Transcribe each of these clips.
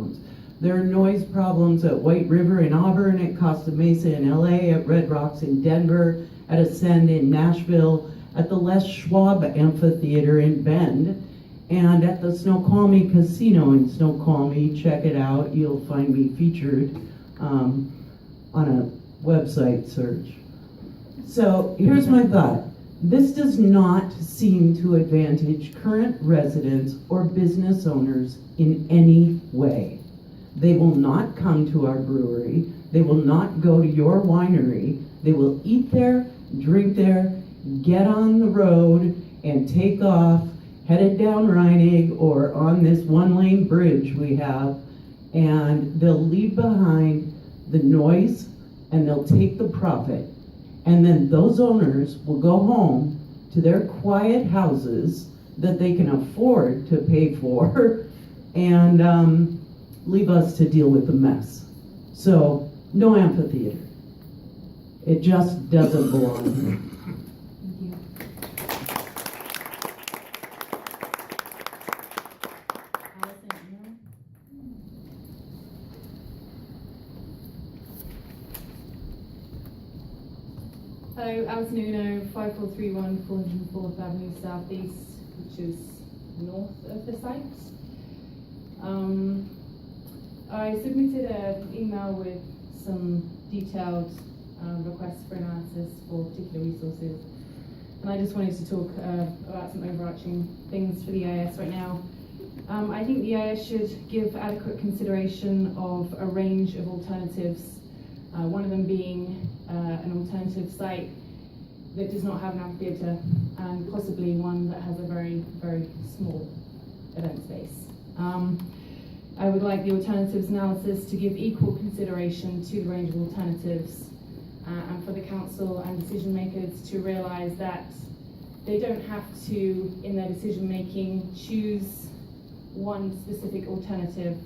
problems. There are noise problems at White River in Auburn, at Costa Mesa in LA, at Red Rocks in Denver, at Ascend in Nashville, at the Les Schwab Amphitheater in Bend, and at the Snoqualmie Casino in Snoqualmie. Check it out. You'll find me featured on a website search. So here's my thought. This does not seem to advantage current residents or business owners in any way. They will not come to our brewery. They will not go to your winery. They will eat there, drink there, get on the road, and take off, headed down Reinig or on this one-lane bridge we have, and they'll leave behind the noise and they'll take the profit. And then those owners will go home to their quiet houses that they can afford to pay for and leave us to deal with the mess. So, no amphitheater. It just doesn't belong here. Hello, Alison Uno, 5431 404th Avenue Southeast, which is north of the site. I submitted an email with some detailed requests for analysis for particular resources, and I just wanted to talk about some overarching things for the EIS right now. I think the EIS should give adequate consideration of a range of alternatives, one of them being an alternative site that does not have an amphitheatre, and possibly one that has a very, very small event space. I would like the alternatives analysis to give equal consideration to the range of alternatives, and for the council and decision makers to realise that they don't have to, in their decision making, choose one specific alternative,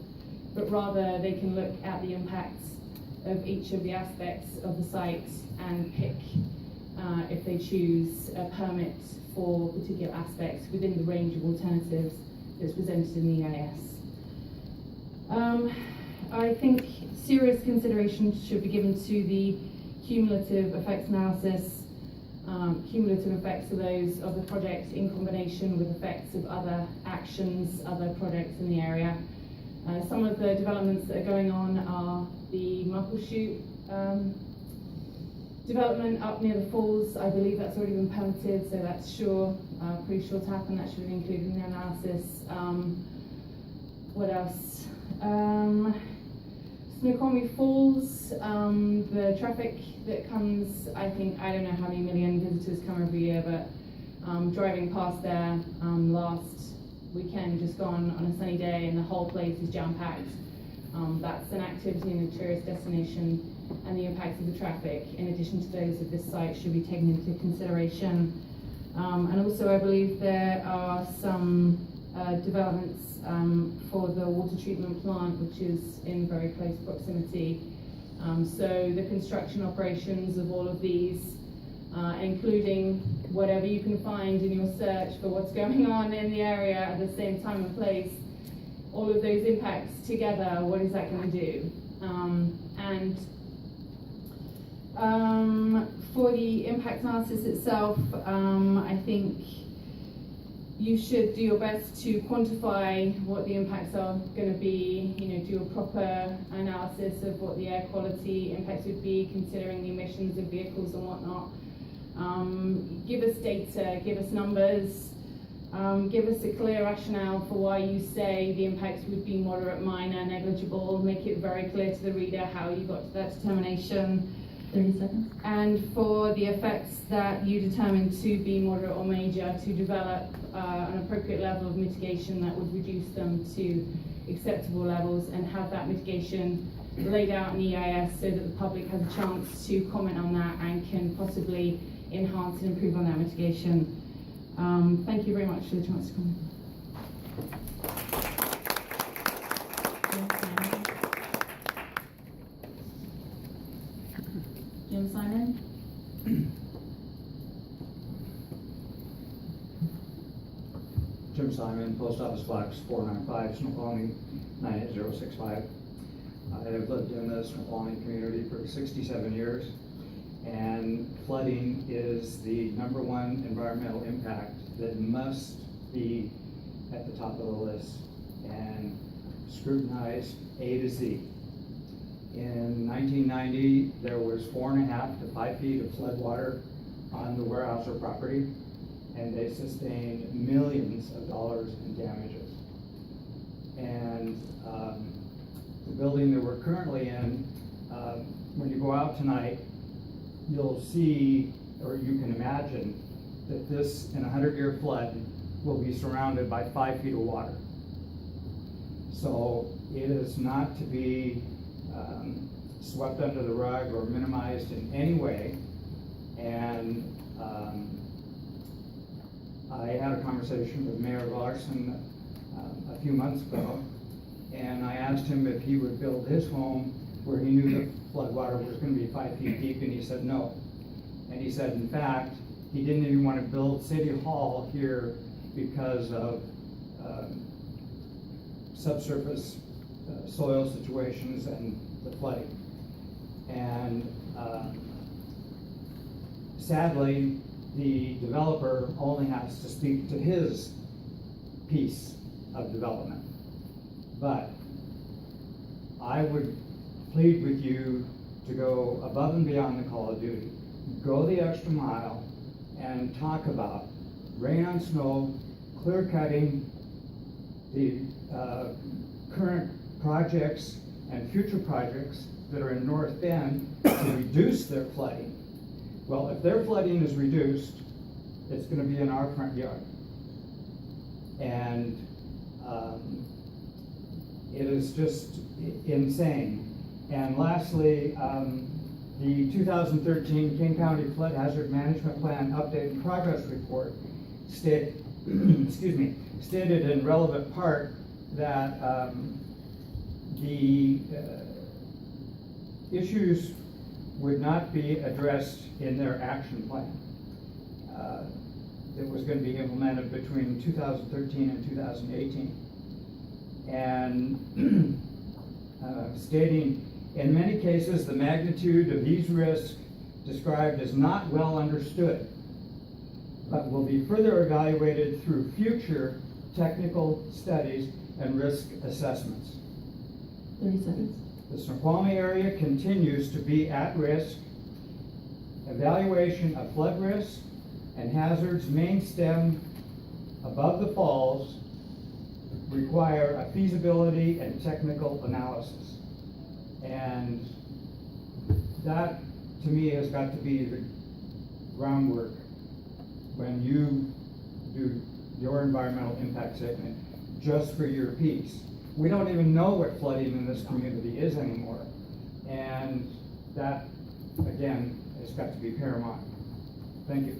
but rather they can look at the impacts of each of the aspects of the site and pick, if they choose, a permit for particular aspects within the range of alternatives that's presented in the EIS. I think serious consideration should be given to the cumulative effects analysis. Cumulative effects are those of the project in combination with effects of other actions, other projects in the area. Some of the developments that are going on are the Muckleshoot development up near the falls. I believe that's already been permitted, so that's pretty sure to happen. That should be included in the analysis. What else? Snoqualmie Falls, the traffic that comes, I don't know how many million visitors come every year, but driving past there last weekend, just gone on a sunny day, and the whole place is jam-packed. That's an activity and a tourist destination, and the impacts of the traffic, in addition to those of this site, should be taken into consideration. And also I believe there are some developments for the water treatment plant, which is in very close proximity. So the construction operations of all of these, including whatever you can find in your search for what's going on in the area at the same time and place, all of those impacts together, what is that going to do? For the impact analysis itself, I think you should do your best to quantify what the impacts are going to be, do a proper analysis of what the air quality impacts would be, considering the emissions of vehicles and whatnot. Give us data, give us numbers, give us a clear rationale for why you say the impacts would be moderate, minor, negligible. Make it very clear to the reader how you got to that determination. 30 seconds. And for the effects that you determine to be moderate or major, to develop an appropriate level of mitigation that would reduce them to acceptable levels, and have that mitigation laid out in the EIS so that the public has a chance to comment on that and can possibly enhance and improve on that mitigation. Thank you very much for the chance to come. Jim Simon? Jim Simon, Post Office Box 495, Snoqualmie 98066. 465. I've lived in the Snoqualmie community for 67 years, and flooding is the #1 environmental impact that must be at the top of the list and scrutinized A to Z. In 1990, there was 4.5 to 5 feet of flood water on the Weyerhaeuser property, and they sustained millions of dollars in damages. And the building that we're currently in, when you go out tonight, you'll see, or you can imagine, that this, in a 100-year flood, will be surrounded by 5 feet of water. So it is not to be swept under the rug or minimized in any way. And I had a conversation with Mayor Larson a few months ago, and I asked him if he would build his home where he knew the flood water was going to be 5 feet deep, and he said no. And he said, in fact, he didn't even want to build City Hall here because of subsurface soil situations and the flooding. And sadly, the developer only has to speak to his piece of development. But I would plead with you to go above and beyond the call of duty. Go the extra mile and talk about rain on snow, clear cutting, the current projects and future projects that are in North Bend to reduce their flooding. Well, if their flooding is reduced, it's going to be in our front yard. And it is just insane. And lastly, the 2013 King County Flood Hazard Management Plan Update and Progress Report stated in relevant part that the issues would not be addressed in their action plan that was going to be implemented between 2013 and 2018. And stating, in many cases, the magnitude of these risks described is not well understood, but will be further evaluated through future technical studies and risk assessments. 30 seconds. The Snoqualmie area continues to be at risk. Evaluation of flood risk and hazards main stem above the falls require a feasibility and technical analysis. And that, to me, has got to be the groundwork when you do your environmental impact statement just for your piece. We don't even know what flooding in this community is anymore. And that, again, has got to be paramount. Thank you.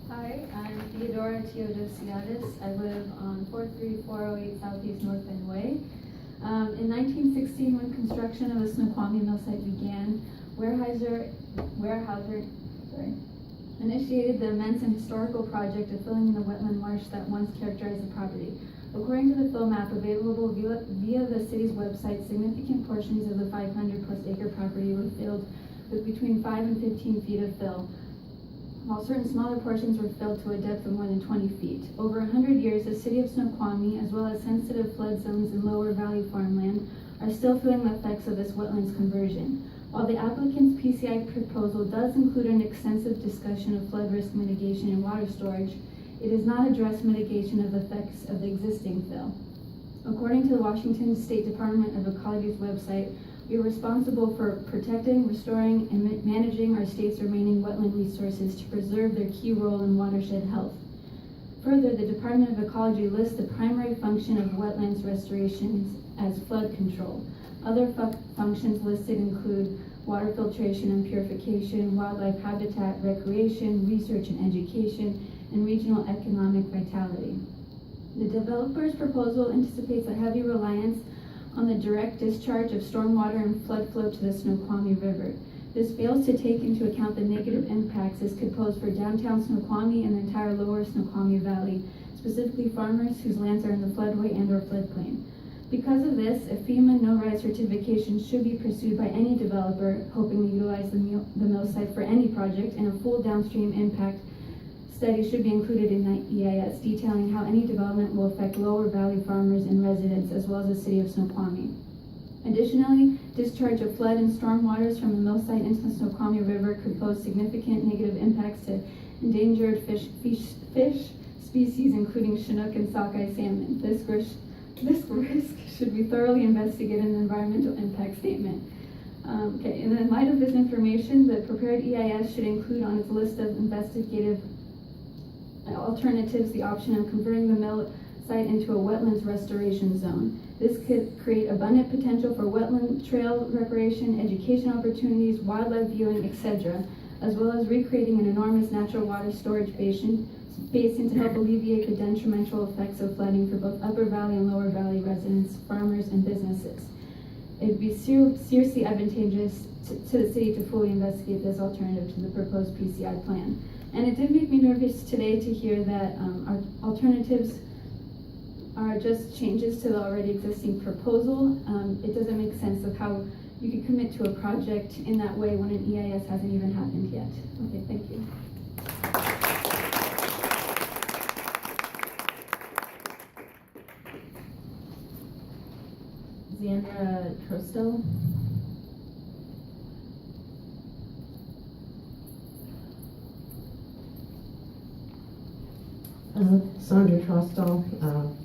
Hi, I'm Theodora Teodosiadis. I live on 43408 Southeast North Bend Way. In 1916, when construction of the Snoqualmie mill site began, Weyerhaeuser initiated the immense and historical project of filling in the wetland marsh that once characterized the property. According to the fill map available via the city's website, significant portions of the 500+ acre property were filled with between 5 and 15 feet of fill, while certain smaller portions were filled to a depth of more than 20 feet. Over 100 years, the city of Snoqualmie, as well as sensitive flood zones and lower valley farmland, are still feeling the effects of this wetlands conversion. While the applicant's PCI proposal does include an extensive discussion of flood risk mitigation and water storage, it does not address mitigation of the effects of the existing fill. According to the Washington State Department of Ecology's website, we are responsible for protecting, restoring, and managing our state's remaining wetland resources to preserve their key role in watershed health. Further, the Department of Ecology lists the primary function of wetlands restorations as flood control. Other functions listed include water filtration and purification, wildlife habitat, recreation, research and education, and regional economic vitality. The developer's proposal anticipates a heavy reliance on the direct discharge of stormwater and flood flow to the Snoqualmie River. This fails to take into account the negative impacts this could pose for downtown Snoqualmie and the entire lower Snoqualmie Valley, specifically farmers whose lands are in the floodway and/or floodplain. Because of this, a FEMA no-rise certification should be pursued by any developer hoping to utilize the mill site for any project, and a full downstream impact study should be included in the EIS, detailing how any development will affect lower valley farmers and residents, as well as the city of Snoqualmie. Additionally, discharge of flood and storm waters from the mill site into the Snoqualmie River could pose significant negative impacts to endangered fish species, including Chinook and sockeye salmon. This risk should be thoroughly investigated in the environmental impact statement. And in light of this information, the prepared EIS should include on its list of investigative alternatives the option of converting the mill site into a wetlands restoration zone. This could create abundant potential for wetland trail recreation, education opportunities, wildlife viewing, etc., as well as recreating an enormous natural water storage basin to help alleviate the detrimental effects of flooding for both Upper Valley and Lower Valley residents, farmers, and businesses. It would be seriously advantageous to the city to fully investigate this alternative to the proposed PCI plan. And it did make me nervous today to hear that our alternatives are just changes to the already existing proposal. It doesn't make sense of how you could commit to a project in that way when an EIS hasn't even happened yet. Okay, thank you. Xandra Trosto. Sandra Trostel,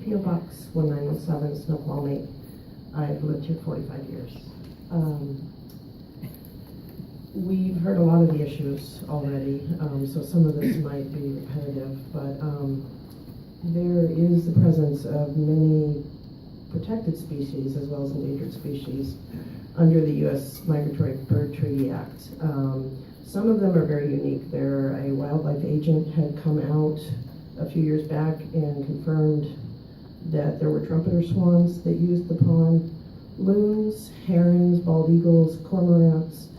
P.O. Box 1917, Snoqualmie. I've lived here 45 years. We've heard a lot of the issues already, so some of this might be repetitive, but there is the presence of many protected species as well as endangered species under the U.S. Migratory Bird Treaty Act. Some of them are very unique. A wildlife agent had come out a few years back and confirmed that there were trumpeter swans that used the pond, loons, herons, bald eagles, cormorants.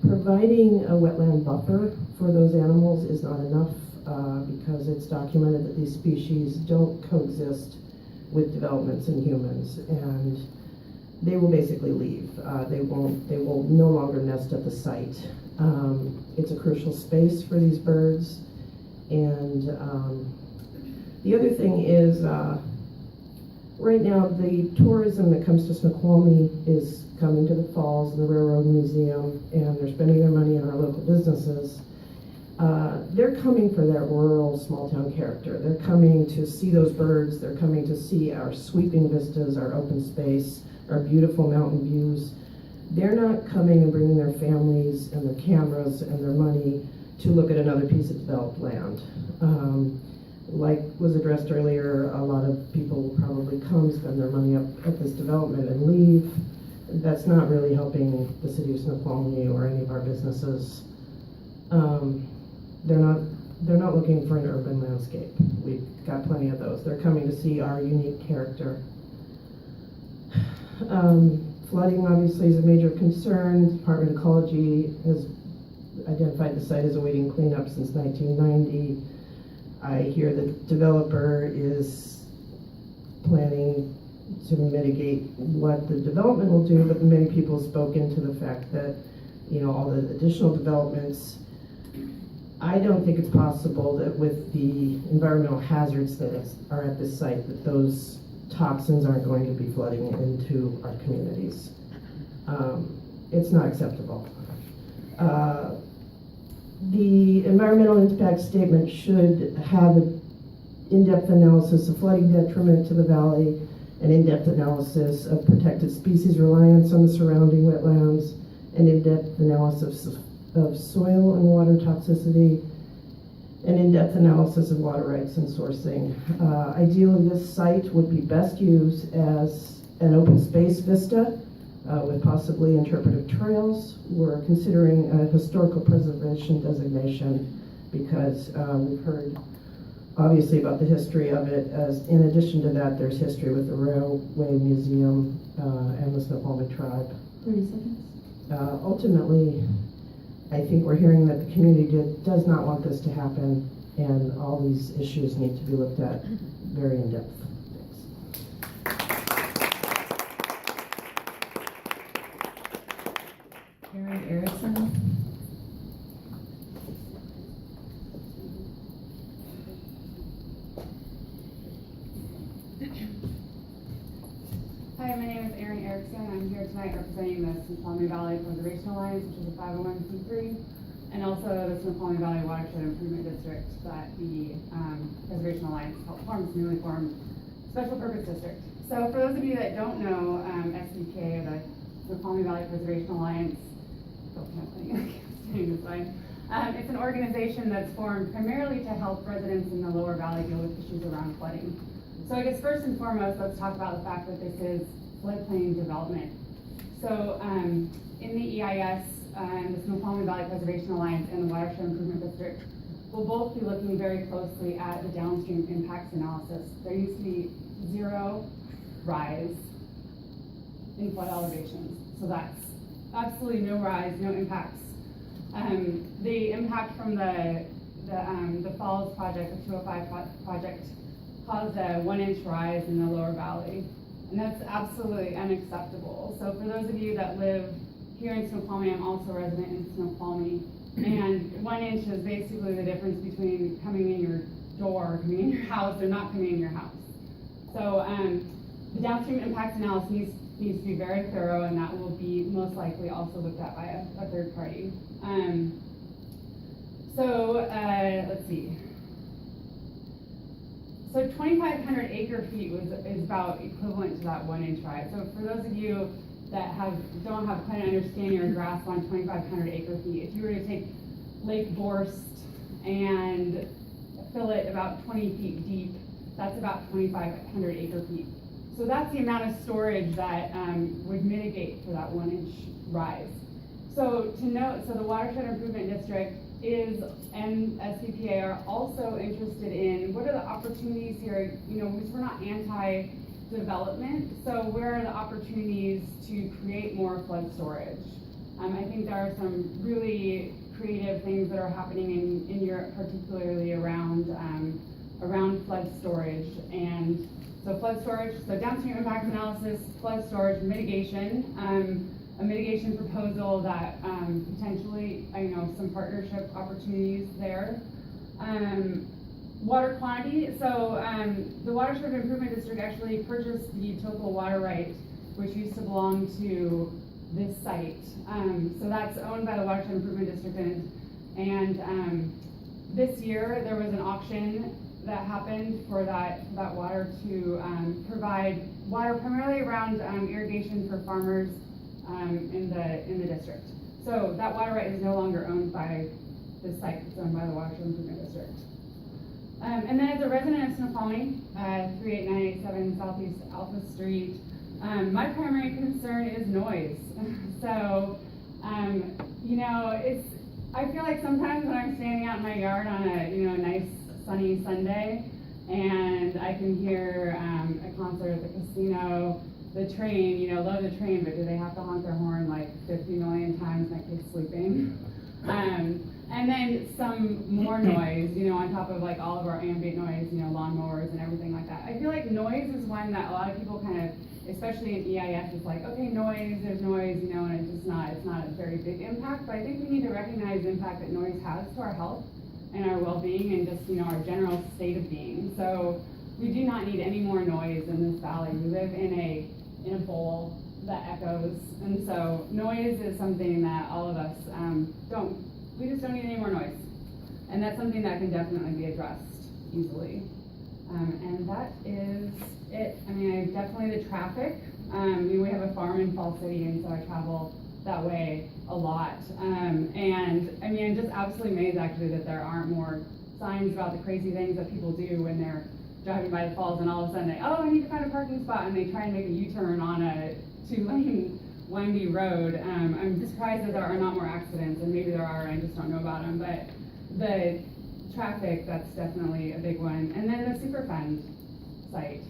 Providing a wetland buffer for those animals is not enough because it's documented that these species don't coexist with developments and humans, and they will basically leave. They will no longer nest at the site. It's a crucial space for these birds. And the other thing is, right now the tourism that comes to Snoqualmie is coming to the falls and the Railroad Museum, and they're spending their money on our local businesses. They're coming for that rural small town character. They're coming to see those birds. They're coming to see our sweeping vistas, our open space, our beautiful mountain views. They're not coming and bringing their families and their cameras and their money to look at another piece of developed land. Like was addressed earlier, a lot of people will probably come, spend their money up at this development and leave. That's not really helping the city of Snoqualmie or any of our businesses. They're not looking for an urban landscape. We've got plenty of those. They're coming to see our unique character. Flooding obviously is a major concern. Department of Ecology has identified the site as awaiting cleanup since 1990. I hear the developer is planning to mitigate what the development will do, but many people have spoken to the fact that, all the additional developments, I don't think it's possible that with the environmental hazards that are at this site, that those toxins aren't going to be flooding into our communities. It's not acceptable. The environmental impact statement should have an in-depth analysis of flooding detriment to the valley, an in-depth analysis of protected species reliance on the surrounding wetlands, an in-depth analysis of soil and water toxicity, an in-depth analysis of water rights and sourcing. Ideally, this site would be best used as an open space vista with possibly interpretive trails. We're considering a historical preservation designation because we've heard obviously about the history of it. As in addition to that, there's history with the Railway Museum and the Snoqualmie tribe. 30 seconds. Ultimately, I think we're hearing that the community does not want this to happen, and all these issues need to be looked at very in depth. Karen Erickson. Hi, my name is Erin Erickson. I'm here tonight representing the Snoqualmie Valley Preservation Alliance, which is a 501c3, and also the Snoqualmie Valley Watershed Improvement District that the Preservation Alliance forms, newly formed Special Purpose District. So for those of you that don't know, SBPA, or the Snoqualmie Valley Preservation Alliance, it's an organization that's formed primarily to help residents in the lower valley deal with issues around flooding. So I guess first and foremost, let's talk about the fact that this is floodplain development. So in the EIS, the Snoqualmie Valley Preservation Alliance and the Watershed Improvement District will both be looking very closely at the downstream impacts analysis. There used to be 0 rise in flood elevations. So that's absolutely no rise, no impacts. The impact from the Falls project, the 205 project, caused a 1-inch rise in the lower valley. And that's absolutely unacceptable. So for those of you that live here in Snoqualmie, I'm also a resident in Snoqualmie. And 1 inch is basically the difference between coming in your door, coming in your house, or not coming in your house. So the downstream impacts analysis needs to be very thorough, and that will be most likely also looked at by a third party. Let's see. So 2,500 acre feet is about equivalent to that 1-inch rise. So for those of you that don't have quite an understanding or grasp on 2,500 acre feet, if you were to take Lake Borst and fill it about 20 feet deep, that's about 2,500 acre feet. So that's the amount of storage that would mitigate for that 1-inch rise. So to note, so the Watershed Improvement District and SCPA are also interested in what are the opportunities here, because we're not anti-development, so where are the opportunities to create more flood storage? I think there are some really creative things that are happening in Europe, particularly around flood storage. And so flood storage, so downstream impact analysis, flood storage, mitigation, a mitigation proposal that potentially, some partnership opportunities there. Water quantity, so the Watershed Improvement District actually purchased the total water right, which used to belong to this site. So that's owned by the Watershed Improvement District, and this year there was an auction that happened for that water to provide water primarily around irrigation for farmers in the district. So that water right is no longer owned by this site, it's owned by the Watershed Improvement District. And then as a resident of Snoqualmie, 38987 Southeast Alpha Street, my primary concern is noise. So, I feel like sometimes when I'm standing out in my yard on a nice sunny Sunday, and I can hear a concert at the casino, the train, love the train, but do they have to honk their horn like 50 million times and that kid's sleeping? And then some more noise, on top of like all of our ambient noise, lawnmowers and everything like that. I feel like noise is one that a lot of people kind of, especially in EIS, it's like, okay, there's noise, and it's not a very big impact, but I think we need to recognize the impact that noise has to our health and our well-being and just, our general state of being. So we do not need any more noise in this valley. We live in a bowl that echoes, and so noise is something that all of us we just don't need any more noise. And that's something that can definitely be addressed easily. And that is it. Definitely the traffic. We have a farm in Fall City, and so I travel that way a lot. And I'm just absolutely amazed actually that there aren't more signs about the crazy things that people do when they're driving by the falls, and all of a sudden I need to find a parking spot, and they try and make a U-turn on a 2-lane windy road. I'm surprised that there are not more accidents, and maybe there are, I just don't know about them. But Traffic, that's definitely a big one. And then the Superfund site.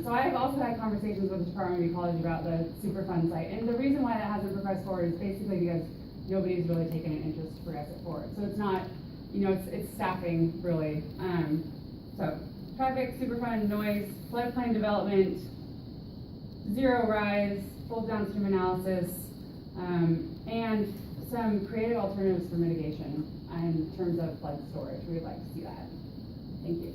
So I have also had conversations with the Department of Ecology about the Superfund site. And the reason why that hasn't progressed forward is basically because nobody's really taken an interest to progress it forward. So it's not, it's staffing really. So traffic, Superfund, noise, floodplain development, zero rise, full downstream analysis, and some creative alternatives for mitigation in terms of flood storage. We would like to see that. Thank you.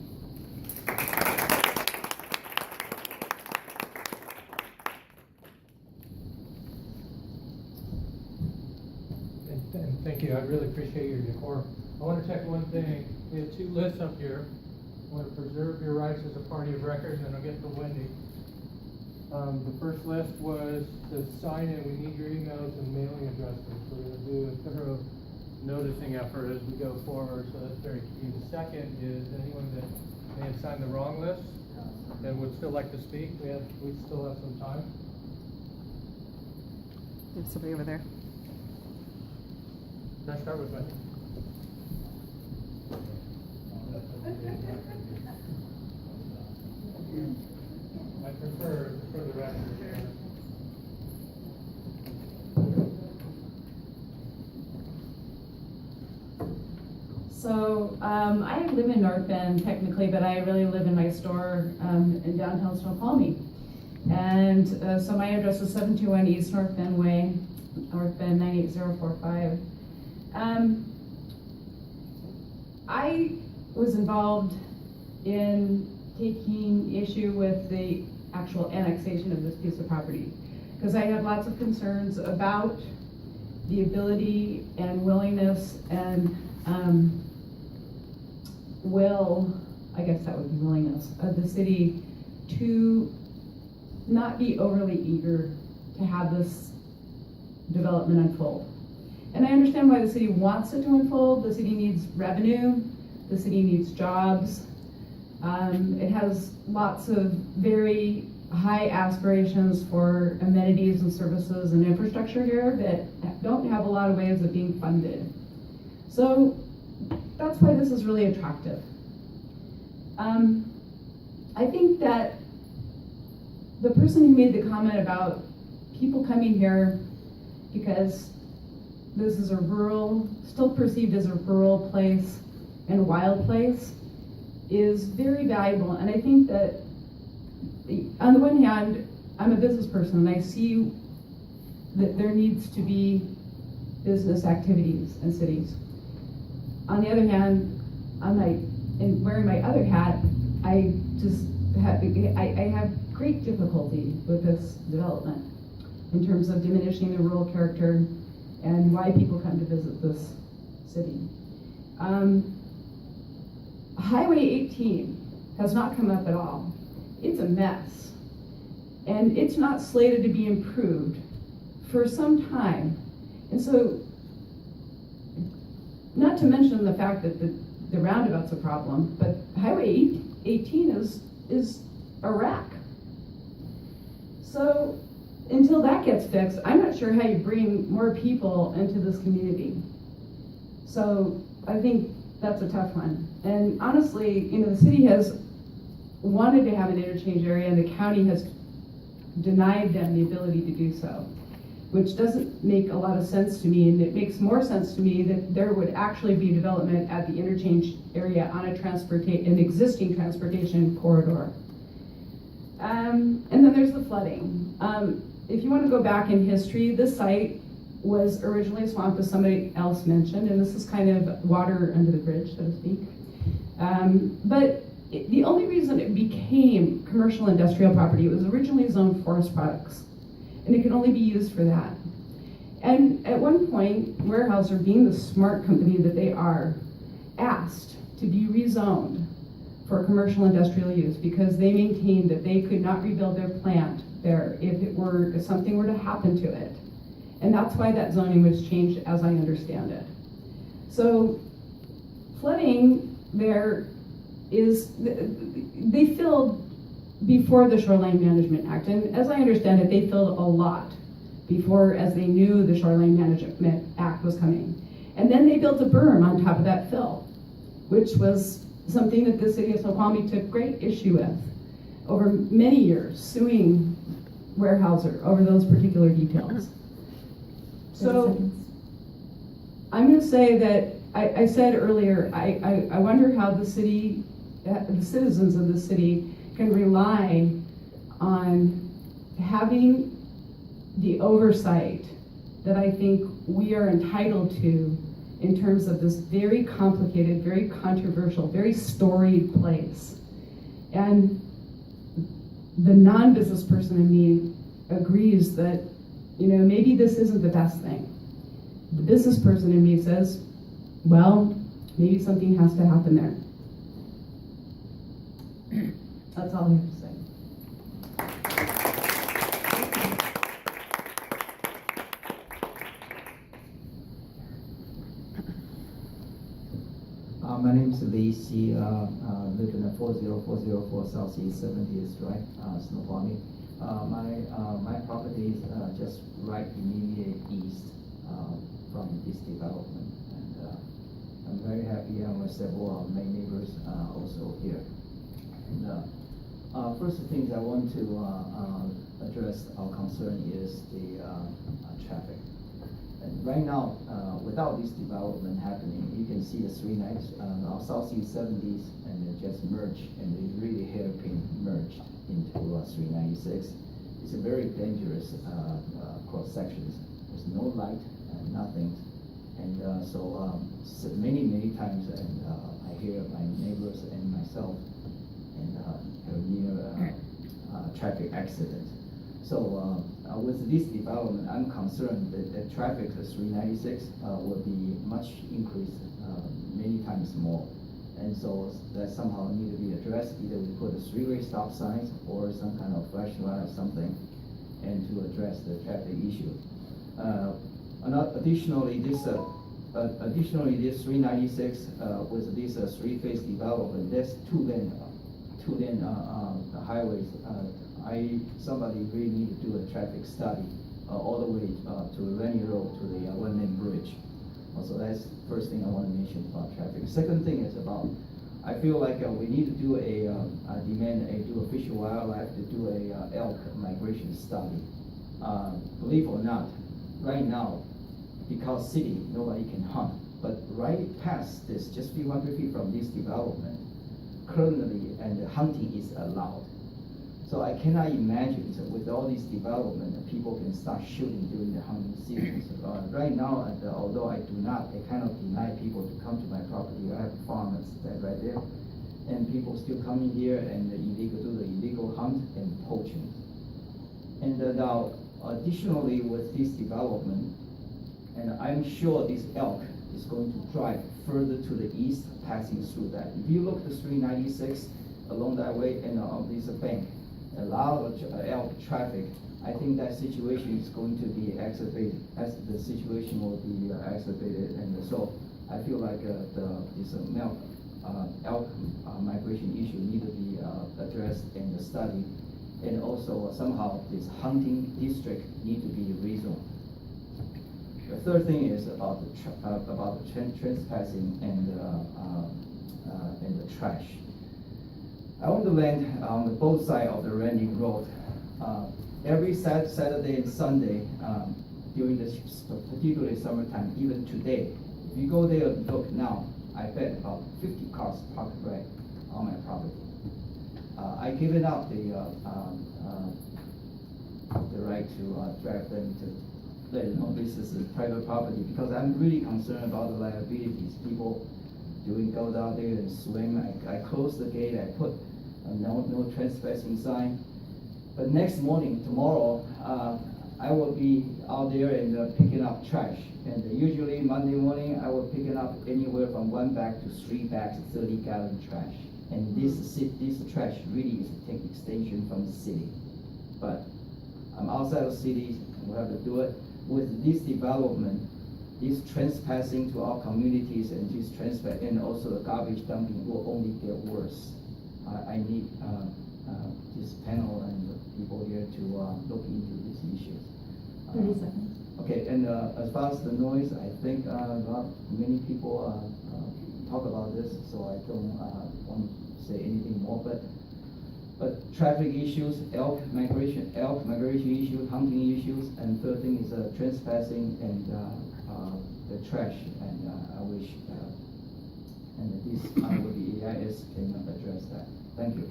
And thank you, I really appreciate your decor. I want to check one thing. We have two lists up here. I want to preserve your rights as a party of record, and then I'll get to Wendy. The first list was to sign in. We need your emails and mailing addresses. We're going to do a thorough noticing effort as we go forward, so that's very key. The second is anyone that may have signed the wrong list and would still like to speak. We still have some time. There's somebody over there. Can I start with Wendy? I prefer for the record. So I live in North Bend technically, but I really live in my store in downtown Snoqualmie. And so my address is 721 East North Bend Way, North Bend 98045. I was involved in taking issue with the actual annexation of this piece of property because I had lots of concerns about the ability and willingness and I guess that would be willingness of the city to not be overly eager to have this development unfold. And I understand why the city wants it to unfold. The city needs revenue, the city needs jobs. It has lots of very high aspirations for amenities and services and infrastructure here that don't have a lot of ways of being funded. So that's why this is really attractive. I think that the person who made the comment about people coming here because this is a rural, still perceived as a rural place and a wild place, is very valuable. And I think that on the one hand, I'm a business person and I see that there needs to be business activities in cities. On the other hand, in wearing my other hat, I have great difficulty with this development in terms of diminishing the rural character and why people come to visit this city. Highway 18 has not come up at all. It's a mess. And it's not slated to be improved for some time. And so, not to mention the fact that the roundabout's a problem, but Highway 18 is a wreck. So, until that gets fixed, I'm not sure how you bring more people into this community. So, I think that's a tough one. And honestly, the city has wanted to have an interchange area and the county has denied them the ability to do so, which doesn't make a lot of sense to me. And it makes more sense to me that there would actually be development at the interchange area on an existing transportation corridor. And then there's the flooding. If you want to go back in history, this site was originally a swamp, as somebody else mentioned, and this is kind of water under the bridge, so to speak. But the only reason it became commercial industrial property, it was originally zoned forest products, and it could only be used for that. And at one point, Weyerhaeuser, being the smart company that they are, asked to be rezoned for commercial industrial use because they maintained that they could not rebuild their plant there if something were to happen to it. And that's why that zoning was changed, as I understand it. So flooding there they filled before the Shoreline Management Act. And as I understand it, they filled a lot before, as they knew the Shoreline Management Act was coming. And then they built a berm on top of that fill. which was something that the city of Snoqualmie took great issue with over many years, suing Weyerhaeuser over those particular details. 30 So seconds. I'm going to say that I said earlier, I wonder how the city, the citizens of the city can rely on having the oversight that I think we are entitled to in terms of this very complicated, very controversial, very storied place. And the non-business person in me agrees that, you know, maybe this isn't the best thing. The business person in me says, well, maybe something has to happen there. That's all I have to say. My name is Lee Xi, live in the 40404 Southeast 70th Drive, Snoqualmie. My property is just right immediate east from this development, and I'm very happy with several of my neighbors also here. And first things I want to address our concern is the traffic. And right now, without this development happening, you can see the 390s, our Southeast 70s, and they just merge, and they really hairpin merged into 396. It's a very dangerous cross sections. There's no light and nothing, and so many times, and I hear my neighbors and myself, and near traffic accident. So with this development, I'm concerned that the traffic at 396 will be much increased, many times more. And so that somehow need to be addressed. Either we put a three-way stop signs or some kind of flashing light or something, and to address the traffic issue. Additionally, this 396 with this three-phase development, there's two-lane highways. Somebody really need to do a traffic study all the way to Rennie Road to the one-lane bridge. So that's first thing I want to mention about traffic. Second thing is about, I feel like we need to do do a fish and wildlife to do a elk migration study. Believe or not, right now, because city, nobody can hunt. But right past this, just few hundred feet from this development, currently, and hunting is allowed. So I cannot imagine that with all this development, people can start shooting during the hunting season. Right now, although I cannot deny people to come to my property. I have farmers that right there, and people still coming here and do the illegal hunt and poaching. And now, additionally, with this development, and I'm sure this elk is going to drive further to the east, passing through that. If you look at 396 along that way and on this bank, a lot of elk traffic, I think that situation is going to be exacerbated, as the situation will be exacerbated. And so I feel like this elk migration issue need to be addressed and studied. And also somehow this hunting district need to be rezoned. The third thing is about the trespassing and the trash. I own the land on both sides of the Rennie Road. Every Saturday and Sunday during this particularly summertime, even today, if you go there and look now, I bet about 50 cars parked right on my property. I given up the right to drive them to let them know this is a private property, because I'm really concerned about the liabilities. People go down there and swim. I close the gate. I put a no trespassing sign. But next morning, tomorrow, I will be out there and picking up trash. And usually Monday morning, I will pick it up anywhere from 1 bag to 3 bags, 30-gallon trash. And this trash really is a take extension from the city. But I'm outside of the city, and we have to do it. With this development, this trespassing to our communities and this and also the garbage dumping will only get worse. I need this panel and the people here to look into these issues. 30 seconds. Okay, and as far as the noise, I think not many people talk about this, so I don't want to say anything more. But traffic issues, elk migration issues, hunting issues, and third thing is trespassing and the trash. And I wish and this with the EIS can address that. Thank you.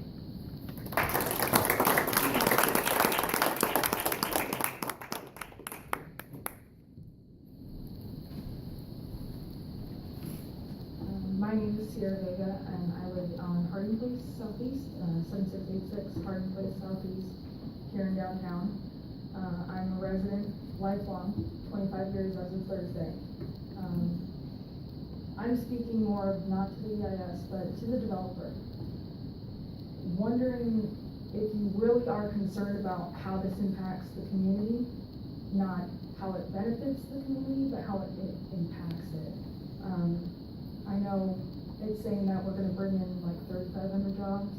My name is Sierra Vega, and I live on Harding Place Southeast, 7686 Harding Place Southeast, here in downtown. I'm a resident, lifelong, 25 years as of Thursday. I'm speaking more not to the EIS, but to the developer. Wondering if you really are concerned about how this impacts the community, not how it benefits the community, but how it impacts it. I know it's saying that we're gonna bring in like 3,500 jobs.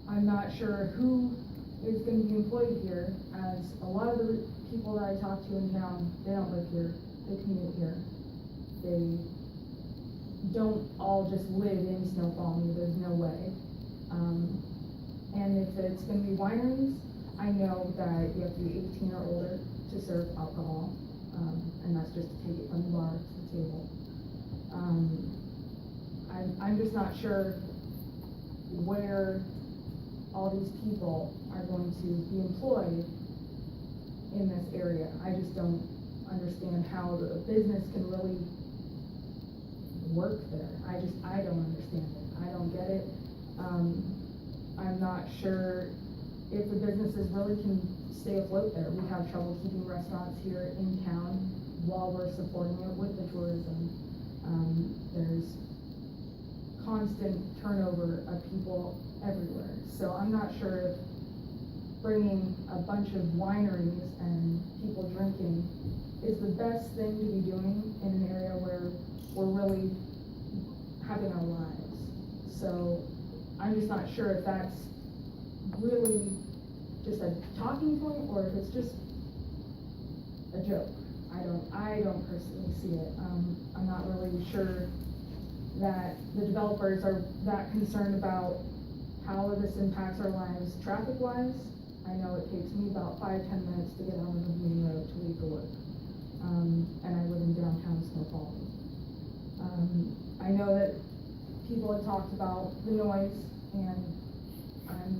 I'm not sure who is gonna be employed here, as a lot of the people that I talk to in town, they don't live here, they commute here. They don't all just live in Snoqualmie, there's no way. And if it's gonna be wineries, I know that you have to be 18 or older to serve alcohol, and that's just to take it from the bar to the table. I'm just not sure where all these people are going to be employed in this area. I just don't understand how the business can really work there. I don't understand it. I don't get it. I'm not sure if the businesses really can stay afloat there. We have trouble keeping restaurants here in town while we're supporting it with the tourism. There's constant turnover of people everywhere. So I'm not sure if bringing a bunch of wineries and people drinking is the best thing to be doing in an area where we're really having our lives. So I'm just not sure if that's really just a talking point or if it's just a joke. I don't personally see it. I'm not really sure that the developers are that concerned about how this impacts our lives traffic-wise. I know it takes me about 5-10 minutes to get on the main road to leave for work. And I live in downtown Snoqualmie. I know that people have talked about the noise, and I'm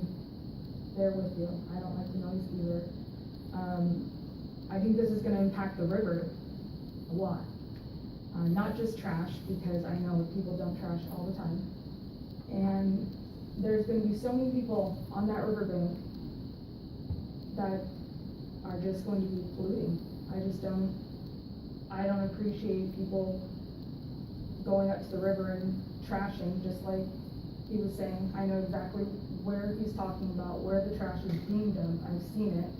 there with you. I don't like the noise either. I think this is gonna impact the river a lot. Not just trash, because I know people dump trash all the time. And there's gonna be so many people on that riverbank that are just going to be polluting. I don't appreciate people going up to the river and trashing, just like he was saying. I know exactly where he's talking about, where the trash is being dumped. I've seen it.